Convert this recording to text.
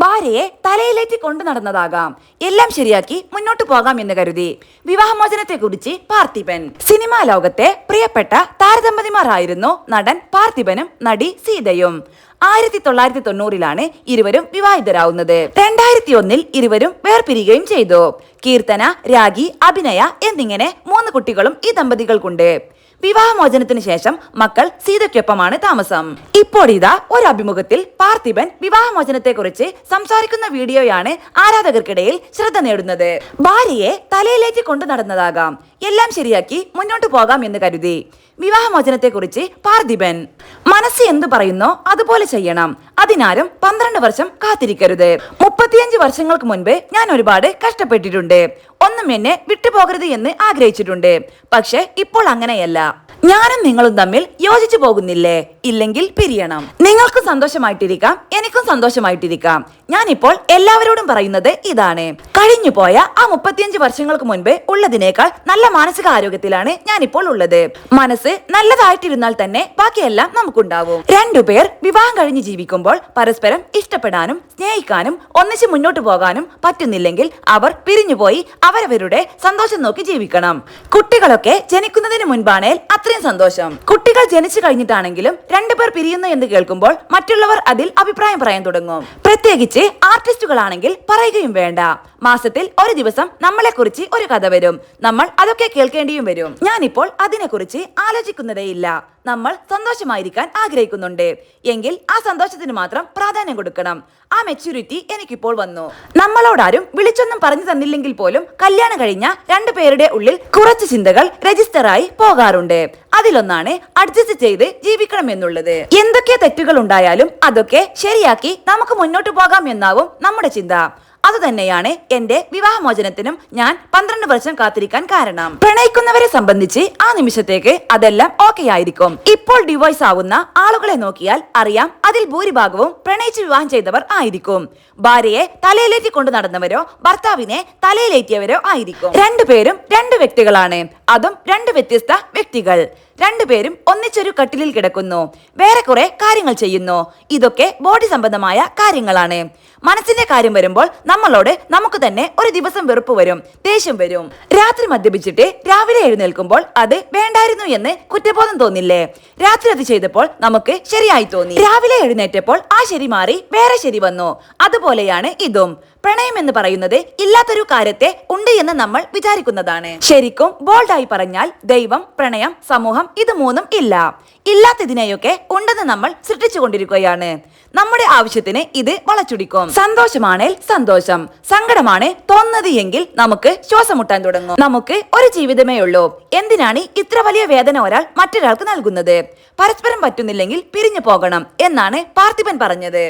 ഭാര്യയെ തലയിലേറ്റി കൊണ്ടു നടന്നതാകാം. എല്ലാം ശരിയാക്കി മുന്നോട്ടു പോകാം എന്ന് കരുതി. വിവാഹമോചനത്തെക്കുറിച്ച് പാർത്ഥിപൻ. സിനിമാ ലോകത്തെ പ്രിയപ്പെട്ട താരദമ്പതിമാരായിരുന്നു നടൻ പാർത്ഥിപനും നടി സീതയും. 1990-ലാണ് ഇരുവരും വിവാഹിതരാവുന്നത്. 2001 ഇരുവരും വേർപിരിയുകയും ചെയ്തു. കീർത്തന, രാഗി, അഭിനയ എന്നിങ്ങനെ 3 കുട്ടികളും ഈ ദമ്പതികൾക്കുണ്ട്. വിവാഹമോചനത്തിന് ശേഷം മക്കൾ സീതയ്ക്കൊപ്പമാണ് താമസം. ഇപ്പോഴിതാ ഒരു അഭിമുഖത്തിൽ പാർത്ഥിപൻ വിവാഹമോചനത്തെക്കുറിച്ച് സംസാരിക്കുന്ന വീഡിയോയാണ് ആരാധകർക്കിടയിൽ ശ്രദ്ധ നേടുന്നത്. ഭാര്യയെ തലയിലേറ്റി കൊണ്ടു നടന്നതാകാം. എല്ലാം ശരിയാക്കി മുന്നോട്ടു പോകാം എന്ന് കരുതി. വിവാഹമോചനത്തെക്കുറിച്ച് പാർത്ഥിപൻ. മനസ്സ് എന്തു പറയുന്നോ അതുപോലെ ചെയ്യണം. അതിനാരും 12 വർഷം കാത്തിരിക്കരുത്. 35 വർഷങ്ങൾക്ക് മുൻപ് ഞാൻ ഒരുപാട് കഷ്ടപ്പെട്ടിട്ടുണ്ട്. ഒന്നും എന്നെ വിട്ടുപോകരുത് എന്ന് ആഗ്രഹിച്ചിട്ടുണ്ട്. പക്ഷെ ഇപ്പോൾ അങ്ങനെയല്ല. ഞാനും നിങ്ങളും തമ്മിൽ യോജിച്ചു പോകുന്നില്ലേ? ഇല്ലെങ്കിൽ പിരിയണം. നിങ്ങൾക്കും സന്തോഷമായിട്ടിരിക്കാം, എനിക്കും സന്തോഷമായിട്ടിരിക്കാം. ഞാനിപ്പോൾ എല്ലാവരോടും പറയുന്നത് ഇതാണ്. കഴിഞ്ഞുപോയ ആ 35 വർഷങ്ങൾക്ക് മുൻപ് ഉള്ളതിനേക്കാൾ നല്ല മാനസിക ആരോഗ്യത്തിലാണ് ഞാനിപ്പോൾ ഉള്ളത്. മനസ്സ് നല്ലതായിട്ടിരുന്നാൽ തന്നെ ബാക്കിയെല്ലാം നമുക്കുണ്ടാവും. രണ്ടുപേർ വിവാഹം കഴിഞ്ഞ് ജീവിക്കുമ്പോൾ പരസ്പരം ഇഷ്ടപ്പെടാനും സ്നേഹിക്കാനും ഒന്നിച്ച് മുന്നോട്ട് പോകാനും പറ്റുന്നില്ലെങ്കിൽ അവർ പിരിഞ്ഞുപോയി അവരവരുടെ സന്തോഷം നോക്കി ജീവിക്കണം. കുട്ടികളൊക്കെ ജനിക്കുന്നതിന് മുൻപാണേൽ അത്രയും സന്തോഷം. കുട്ടികൾ ജനിച്ചു കഴിഞ്ഞിട്ടാണെങ്കിലും രണ്ടുപേർ പിരിയുന്നു എന്ന് കേൾക്കുമ്പോൾ മറ്റുള്ളവർ അതിൽ അഭിപ്രായം പറയാൻ തുടങ്ങും. പ്രത്യേകിച്ച് ആർട്ടിസ്റ്റുകളാണെങ്കിൽ പറയുകയും വേണ്ട. മാസത്തിൽ ഒരു ദിവസം നമ്മളെ കുറിച്ച് ഒരു കഥ വരും. നമ്മൾ അതൊക്കെ കേൾക്കേണ്ടിയും വരും. ഞാനിപ്പോൾ അതിനെക്കുറിച്ച് ആലോചിക്കുന്നതേയില്ല. നമ്മൾ സന്തോഷമായിരിക്കാൻ ആഗ്രഹിക്കുന്നുണ്ട് എങ്കിൽ ആ സന്തോഷത്തിന് മാത്രം പ്രാധാന്യം കൊടുക്കണം. ആ മെച്യൂരിറ്റി എനിക്കിപ്പോൾ വന്നു. നമ്മളോടാരും വിളിച്ചൊന്നും പറഞ്ഞു തന്നില്ലെങ്കിൽ പോലും കല്യാണം കഴിഞ്ഞ 2 പേരുടെ ഉള്ളിൽ കുറച്ച് ചിന്തകൾ രജിസ്റ്ററായി പോകാറുണ്ട്. അതിലൊന്നാണ് അഡ്ജസ്റ്റ് ചെയ്ത് ജീവിക്കണം എന്നുള്ളത്. എന്തൊക്കെ തെറ്റുകൾ ഉണ്ടായാലും അതൊക്കെ ശരിയാക്കി നമുക്ക് മുന്നോട്ട് പോകാം എന്നാവും നമ്മുടെ ചിന്ത. അതുതന്നെയാണ് എന്റെ വിവാഹമോചനത്തിനും ഞാൻ 12 വർഷം കാത്തിരിക്കാൻ കാരണം. പ്രണയിക്കുന്നവരെ സംബന്ധിച്ച് ആ നിമിഷത്തേക്ക് അതെല്ലാം ഓക്കെ ആയിരിക്കും. ഇപ്പോൾ ഡിവോഴ്സ് ആവുന്ന ആളുകളെ നോക്കിയാൽ അറിയാം, അതിൽ ഭൂരിഭാഗവും പ്രണയിച്ച് വിവാഹം ചെയ്തവർ ആയിരിക്കും. ഭാര്യയെ തലയിലേറ്റി കൊണ്ടു നടന്നവരോ ഭർത്താവിനെ തലയിലേറ്റിയവരോ ആയിരിക്കും. രണ്ടുപേരും 2 വ്യക്തികളാണ്. അതും 2 വ്യത്യസ്ത വ്യക്തികൾ. രണ്ടുപേരും ഒന്നിച്ചൊരു കട്ടിലിൽ കിടക്കുന്നു. വേറെ കുറെ കാര്യങ്ങൾ ചെയ്യുന്നു. ഇതൊക്കെ ബോഡി സംബന്ധമായ കാര്യങ്ങളാണ്. മനസ്സിന്റെ കാര്യം വരുമ്പോൾ നമ്മളോട് നമുക്ക് തന്നെ ഒരു ദിവസം വെറുപ്പ് വരും, ദേഷ്യം വരും. രാത്രി മദ്യപിച്ചിട്ട് രാവിലെ എഴുന്നേൽക്കുമ്പോൾ അത് വേണ്ടായിരുന്നു എന്ന് കുറ്റബോധം തോന്നില്ലേ? രാത്രി അത് ചെയ്തപ്പോൾ നമുക്ക് ശരിയായി തോന്നി. രാവിലെ എഴുന്നേറ്റപ്പോൾ ആ ശരി മാറി വേറെ ശരി വന്നു. അതുപോലെയാണ് ഇതും. പ്രണയം എന്ന് പറയുന്നത് ഇല്ലാത്തൊരു കാര്യത്തെ ഉണ്ട് എന്ന് നമ്മൾ വിചാരിക്കുന്നതാണ്. ശരിക്കും ബോൾഡായി പറഞ്ഞാൽ ദൈവം, പ്രണയം, സമൂഹം ഇത് 3ഉം ഇല്ല. ഇല്ലാത്തതിനെയൊക്കെ ഉണ്ടെന്ന് നമ്മൾ സൃഷ്ടിച്ചു കൊണ്ടിരിക്കുകയാണ്. നമ്മുടെ ആവശ്യത്തിന് ഇത് വളച്ചൊടിക്കും. സന്തോഷമാണേൽ സന്തോഷം, സങ്കടമാണ് തോന്നുന്നത് എങ്കിൽ നമുക്ക് ശ്വാസം മുട്ടാൻ തുടങ്ങും. നമുക്ക് ഒരു ജീവിതമേ ഉള്ളൂ. എന്തിനാണ് ഇത്ര വലിയ വേദന ഒരാൾ മറ്റൊരാൾക്ക് നൽകുന്നത്? പരസ്പരം പറ്റുന്നില്ലെങ്കിൽ പിരിഞ്ഞു പോകണം എന്നാണ് പാർത്ഥിപൻ പറഞ്ഞത്.